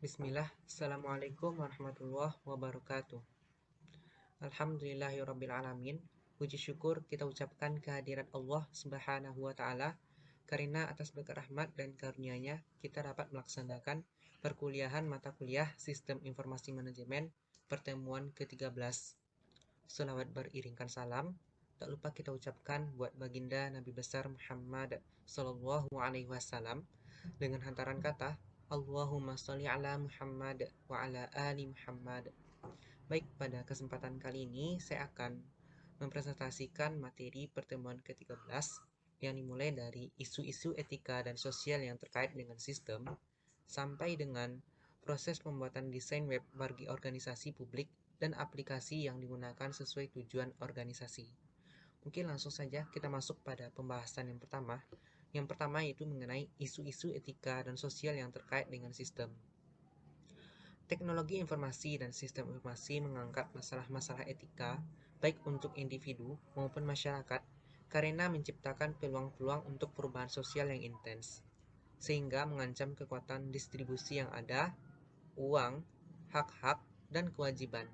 Bismillah, Assalamualaikum warahmatullahi wabarakatuh. Alhamdulillahirrabbilalamin. Puji syukur kita ucapkan kehadirat Allah Subhanahu wa Ta'ala, karena atas berkat rahmat dan karunia-Nya kita dapat melaksanakan perkuliahan mata kuliah Sistem Informasi Manajemen pertemuan ke-13. Selawat beriringkan salam tak lupa kita ucapkan buat baginda Nabi besar Muhammad Sallallahu Alaihi Wasallam dengan hantaran kata Allahumma sholli ala Muhammad wa ala ali Muhammad. Baik, pada kesempatan kali ini saya akan mempresentasikan materi pertemuan ke-13 yang dimulai dari isu-isu etika dan sosial yang terkait dengan sistem sampai dengan proses pembuatan desain web bagi organisasi publik dan aplikasi yang digunakan sesuai tujuan organisasi. Mungkin langsung saja kita masuk pada pembahasan yang pertama. Yang pertama yaitu mengenai isu-isu etika dan sosial yang terkait dengan sistem. Teknologi informasi dan sistem informasi mengangkat masalah-masalah etika baik untuk individu maupun masyarakat karena menciptakan peluang-peluang untuk perubahan sosial yang intens, sehingga mengancam kekuatan distribusi yang ada, uang, hak-hak, dan kewajiban.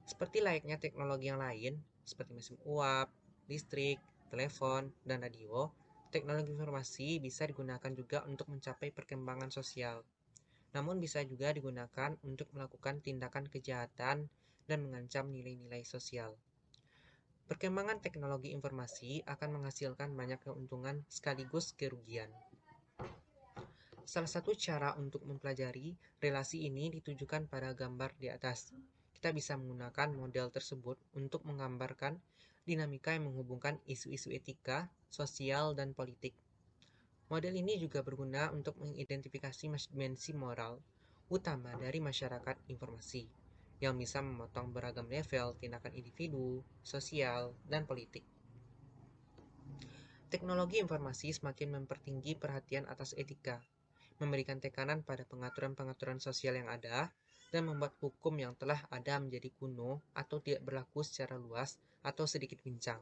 Seperti layaknya teknologi yang lain, seperti mesin uap, listrik, telepon, dan radio, teknologi informasi bisa digunakan juga untuk mencapai perkembangan sosial. Namun bisa juga digunakan untuk melakukan tindakan kejahatan dan mengancam nilai-nilai sosial. Perkembangan teknologi informasi akan menghasilkan banyak keuntungan sekaligus kerugian. Salah satu cara untuk mempelajari relasi ini ditujukan pada gambar di atas. Kita bisa menggunakan model tersebut untuk menggambarkan dinamika yang menghubungkan isu-isu etika, sosial, dan politik. Model ini juga berguna untuk mengidentifikasi dimensi moral utama dari masyarakat informasi, yang bisa memotong beragam level tindakan individu, sosial, dan politik. Teknologi informasi semakin mempertinggi perhatian atas etika, memberikan tekanan pada pengaturan-pengaturan sosial yang ada, dan membuat hukum yang telah ada menjadi kuno atau tidak berlaku secara luas atau sedikit pincang.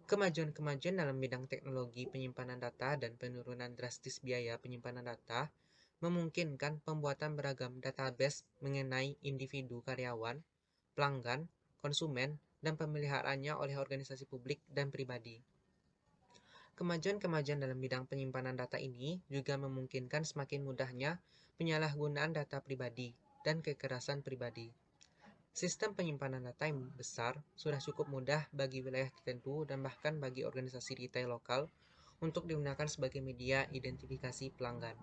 Kemajuan-kemajuan dalam bidang teknologi penyimpanan data dan penurunan drastis biaya penyimpanan data memungkinkan pembuatan beragam database mengenai individu karyawan, pelanggan, konsumen, dan pemeliharaannya oleh organisasi publik dan pribadi. Kemajuan-kemajuan dalam bidang penyimpanan data ini juga memungkinkan semakin mudahnya penyalahgunaan data pribadi dan kekerasan pribadi. Sistem penyimpanan data yang besar sudah cukup mudah bagi wilayah tertentu dan bahkan bagi organisasi retail lokal untuk digunakan sebagai media identifikasi pelanggan.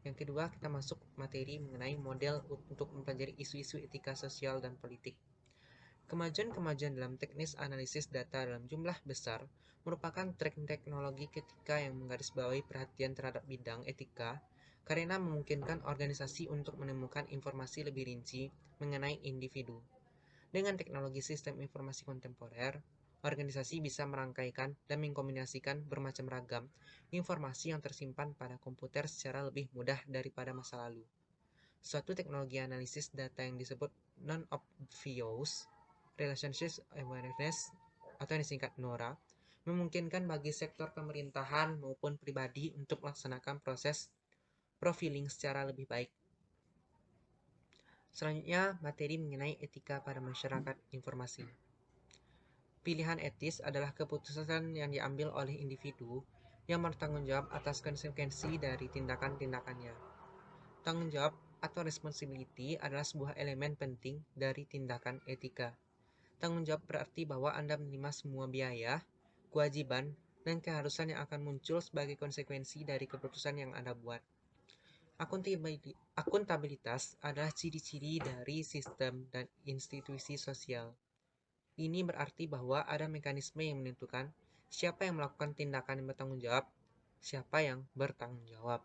Yang kedua, kita masuk materi mengenai model untuk mempelajari isu-isu etika sosial dan politik. Kemajuan-kemajuan dalam teknis analisis data dalam jumlah besar merupakan tren teknologi ketika yang menggarisbawahi perhatian terhadap bidang etika karena memungkinkan organisasi untuk menemukan informasi lebih rinci mengenai individu. Dengan teknologi sistem informasi kontemporer, organisasi bisa merangkaikan dan mengkombinasikan bermacam ragam informasi yang tersimpan pada komputer secara lebih mudah daripada masa lalu. Suatu teknologi analisis data yang disebut Non-Obvious Relationship Awareness atau yang disingkat NORA memungkinkan bagi sektor pemerintahan maupun pribadi untuk melaksanakan proses profiling secara lebih baik. Selanjutnya, materi mengenai etika pada masyarakat informasi. Pilihan etis adalah keputusan yang diambil oleh individu yang bertanggung jawab atas konsekuensi dari tindakan-tindakannya. Tanggung jawab atau responsibility adalah sebuah elemen penting dari tindakan etika. Tanggung jawab berarti bahwa Anda menerima semua biaya, kewajiban, dan keharusan yang akan muncul sebagai konsekuensi dari keputusan yang Anda buat. Akuntabilitas adalah ciri-ciri dari sistem dan institusi sosial. Ini berarti bahwa ada mekanisme yang menentukan siapa yang melakukan tindakan yang bertanggung jawab, siapa yang bertanggung jawab.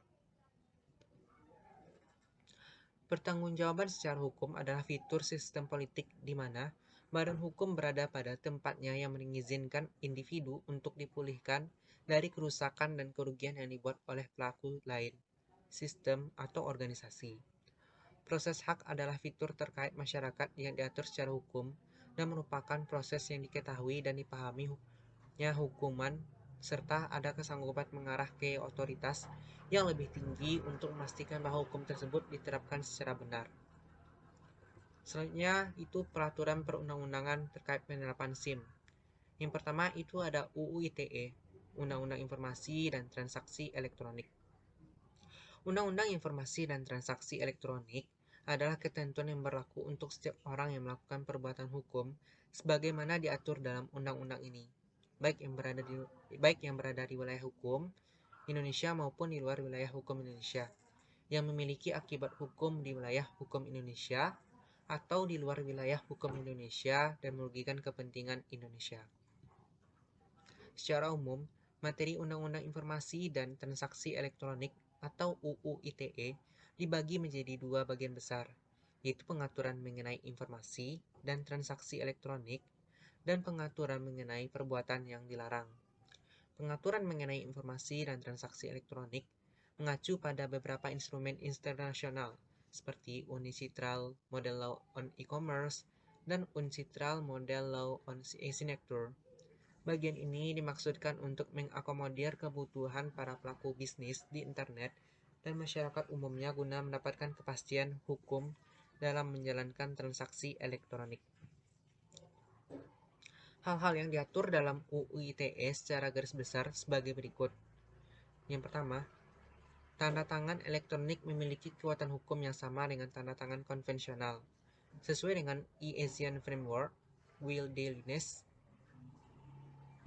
Pertanggungjawaban secara hukum adalah fitur sistem politik di mana badan hukum berada pada tempatnya yang mengizinkan individu untuk dipulihkan dari kerusakan dan kerugian yang dibuat oleh pelaku lain, sistem, atau organisasi. Proses hak adalah fitur terkait masyarakat yang diatur secara hukum dan merupakan proses yang diketahui dan dipahami hukuman serta ada kesanggupan mengarah ke otoritas yang lebih tinggi untuk memastikan bahwa hukum tersebut diterapkan secara benar. Selanjutnya itu peraturan perundang-undangan terkait penerapan SIM. Yang pertama itu ada UU ITE, Undang-Undang Informasi dan Transaksi Elektronik. Undang-Undang Informasi dan Transaksi Elektronik adalah ketentuan yang berlaku untuk setiap orang yang melakukan perbuatan hukum sebagaimana diatur dalam undang-undang ini, baik yang berada di wilayah hukum Indonesia maupun di luar wilayah hukum Indonesia, yang memiliki akibat hukum di wilayah hukum Indonesia atau di luar wilayah hukum Indonesia dan merugikan kepentingan Indonesia. Secara umum, materi Undang-Undang Informasi dan Transaksi Elektronik atau UU ITE dibagi menjadi dua bagian besar, yaitu pengaturan mengenai informasi dan transaksi elektronik dan pengaturan mengenai perbuatan yang dilarang. Pengaturan mengenai informasi dan transaksi elektronik mengacu pada beberapa instrumen internasional seperti UNCITRAL Model Law on E-commerce dan UNCITRAL Model Law on E-signature. Bagian ini dimaksudkan untuk mengakomodir kebutuhan para pelaku bisnis di internet dan masyarakat umumnya guna mendapatkan kepastian hukum dalam menjalankan transaksi elektronik. Hal-hal yang diatur dalam UU ITE secara garis besar sebagai berikut. Yang pertama, tanda tangan elektronik memiliki kekuatan hukum yang sama dengan tanda tangan konvensional, sesuai dengan E-ASEAN Framework, Will-Dailiness.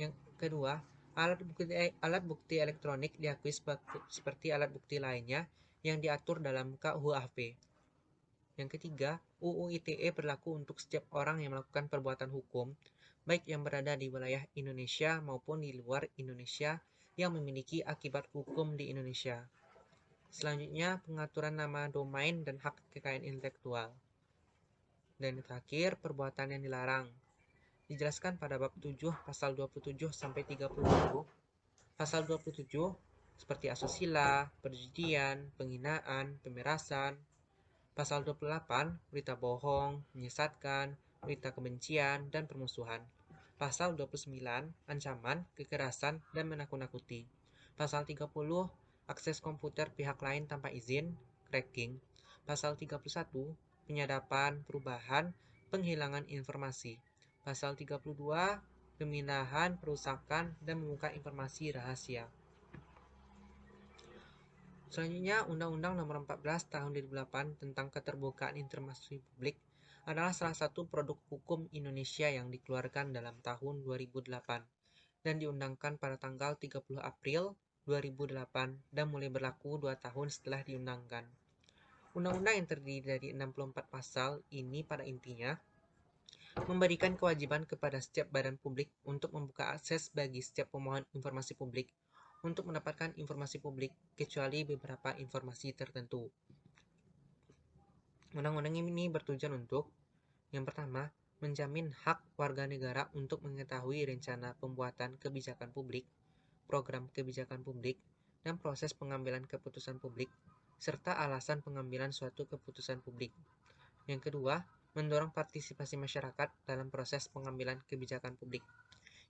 Yang kedua, alat bukti elektronik diakui seperti alat bukti lainnya yang diatur dalam KUHP. Yang ketiga, UU ITE berlaku untuk setiap orang yang melakukan perbuatan hukum, baik yang berada di wilayah Indonesia maupun di luar Indonesia yang memiliki akibat hukum di Indonesia. Selanjutnya, pengaturan nama domain dan hak kekayaan intelektual. Dan terakhir, perbuatan yang dilarang. Dijelaskan pada bab 7 pasal 27 sampai 37. Pasal 27 seperti asusila, perjudian, penghinaan, pemerasan. Pasal 28 berita bohong, menyesatkan, berita kebencian, dan permusuhan. Pasal 29 ancaman, kekerasan, dan menakut-nakuti. Pasal 30 akses komputer pihak lain tanpa izin, cracking. Pasal 31 penyadapan, perubahan, penghilangan informasi. Pasal 32 pemindahan, perusakan, dan membuka informasi rahasia. Selanjutnya, Undang-Undang Nomor 14 Tahun 2008 tentang Keterbukaan Informasi Publik adalah salah satu produk hukum Indonesia yang dikeluarkan dalam tahun 2008 dan diundangkan pada tanggal 30 April 2008 dan mulai berlaku 2 tahun setelah diundangkan. Undang-undang yang terdiri dari 64 pasal ini pada intinya memberikan kewajiban kepada setiap badan publik untuk membuka akses bagi setiap pemohon informasi publik untuk mendapatkan informasi publik kecuali beberapa informasi tertentu. Undang-undang ini bertujuan untuk yang pertama, menjamin hak warga negara untuk mengetahui rencana pembuatan kebijakan publik, program kebijakan publik, dan proses pengambilan keputusan publik, serta alasan pengambilan suatu keputusan publik. Yang kedua, mendorong partisipasi masyarakat dalam proses pengambilan kebijakan publik.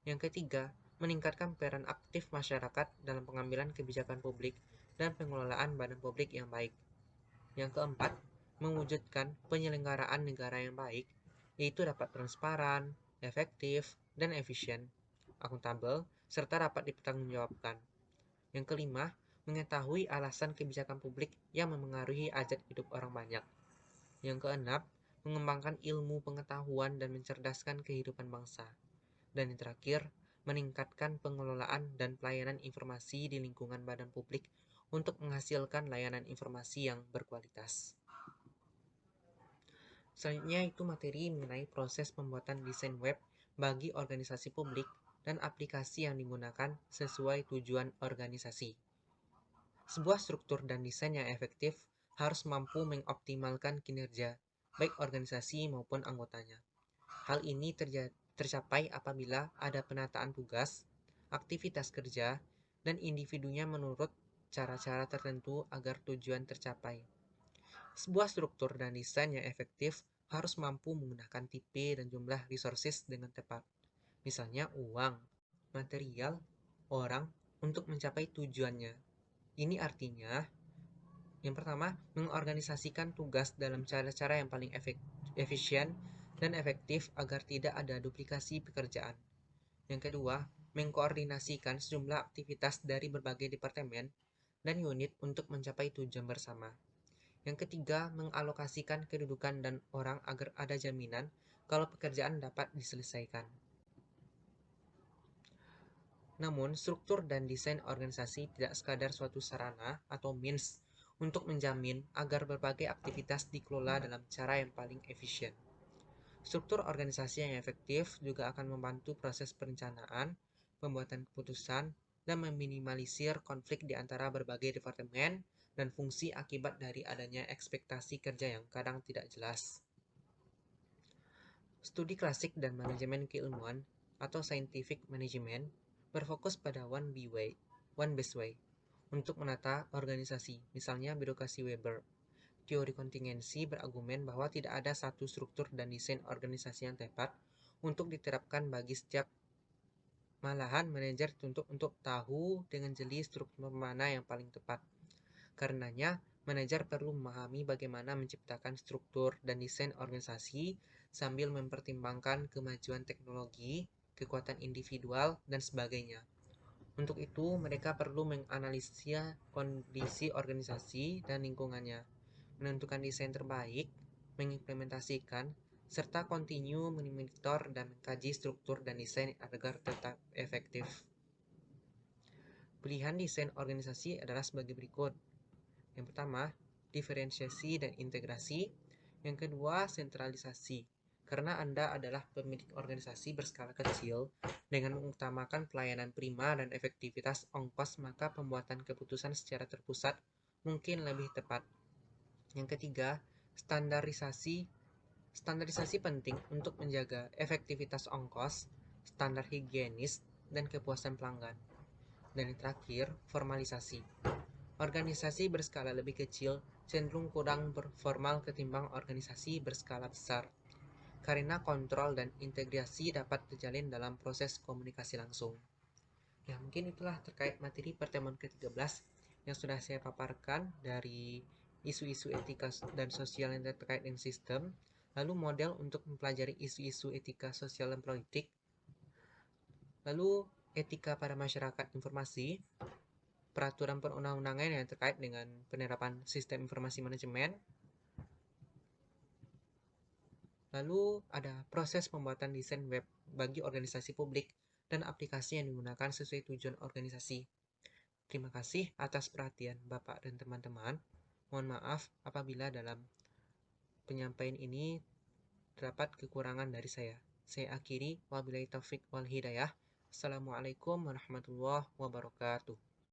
Yang ketiga, meningkatkan peran aktif masyarakat dalam pengambilan kebijakan publik dan pengelolaan badan publik yang baik. Yang keempat, mewujudkan penyelenggaraan negara yang baik, yaitu dapat transparan, efektif, dan efisien, akuntabel, serta dapat dipertanggungjawabkan. Yang kelima, mengetahui alasan kebijakan publik yang memengaruhi hajat hidup orang banyak. Yang keenam, mengembangkan ilmu pengetahuan dan mencerdaskan kehidupan bangsa. Dan yang terakhir, meningkatkan pengelolaan dan pelayanan informasi di lingkungan badan publik untuk menghasilkan layanan informasi yang berkualitas. Selanjutnya itu materi mengenai proses pembuatan desain web bagi organisasi publik dan aplikasi yang digunakan sesuai tujuan organisasi. Sebuah struktur dan desain yang efektif harus mampu mengoptimalkan kinerja, baik organisasi maupun anggotanya. Hal ini tercapai apabila ada penataan tugas, aktivitas kerja, dan individunya menurut cara-cara tertentu agar tujuan tercapai. Sebuah struktur dan desain yang efektif harus mampu menggunakan tipe dan jumlah resources dengan tepat. Misalnya uang, material, orang untuk mencapai tujuannya. Ini artinya, yang pertama, mengorganisasikan tugas dalam cara-cara yang paling efisien dan efektif agar tidak ada duplikasi pekerjaan. Yang kedua, mengkoordinasikan sejumlah aktivitas dari berbagai departemen dan unit untuk mencapai tujuan bersama. Yang ketiga, mengalokasikan kedudukan dan orang agar ada jaminan kalau pekerjaan dapat diselesaikan. Namun, struktur dan desain organisasi tidak sekadar suatu sarana atau means untuk menjamin agar berbagai aktivitas dikelola dalam cara yang paling efisien. Struktur organisasi yang efektif juga akan membantu proses perencanaan, pembuatan keputusan, dan meminimalisir konflik di antara berbagai departemen dan fungsi akibat dari adanya ekspektasi kerja yang kadang tidak jelas. Studi klasik dan manajemen keilmuan atau scientific management berfokus pada one best way untuk menata organisasi, misalnya birokrasi Weber. Teori kontingensi berargumen bahwa tidak ada satu struktur dan desain organisasi yang tepat untuk diterapkan bagi setiap. Malahan, manajer dituntut untuk tahu dengan jeli struktur mana yang paling tepat. Karenanya, manajer perlu memahami bagaimana menciptakan struktur dan desain organisasi sambil mempertimbangkan kemajuan teknologi, kekuatan individual, dan sebagainya. Untuk itu, mereka perlu menganalisa kondisi organisasi dan lingkungannya, menentukan desain terbaik, mengimplementasikan, serta kontinu memonitor dan mengkaji struktur dan desain agar tetap efektif. Pilihan desain organisasi adalah sebagai berikut. Yang pertama, diferensiasi dan integrasi. Yang kedua, sentralisasi. Karena Anda adalah pemilik organisasi berskala kecil, dengan mengutamakan pelayanan prima dan efektivitas ongkos, maka pembuatan keputusan secara terpusat mungkin lebih tepat. Yang ketiga, standarisasi. Standarisasi penting untuk menjaga efektivitas ongkos, standar higienis, dan kepuasan pelanggan. Dan yang terakhir, formalisasi. Organisasi berskala lebih kecil cenderung kurang formal ketimbang organisasi berskala besar, karena kontrol dan integrasi dapat terjalin dalam proses komunikasi langsung. Ya, mungkin itulah terkait materi pertemuan ke-13 yang sudah saya paparkan dari isu-isu etika dan sosial yang terkait dengan sistem, lalu model untuk mempelajari isu-isu etika sosial dan politik, lalu etika pada masyarakat informasi, peraturan perundang-undangan yang terkait dengan penerapan sistem informasi manajemen, lalu ada proses pembuatan desain web bagi organisasi publik dan aplikasi yang digunakan sesuai tujuan organisasi. Terima kasih atas perhatian Bapak dan teman-teman. Mohon maaf apabila dalam penyampaian ini terdapat kekurangan dari saya. Saya akhiri, wabillahi taufik wal hidayah. Assalamualaikum warahmatullahi wabarakatuh.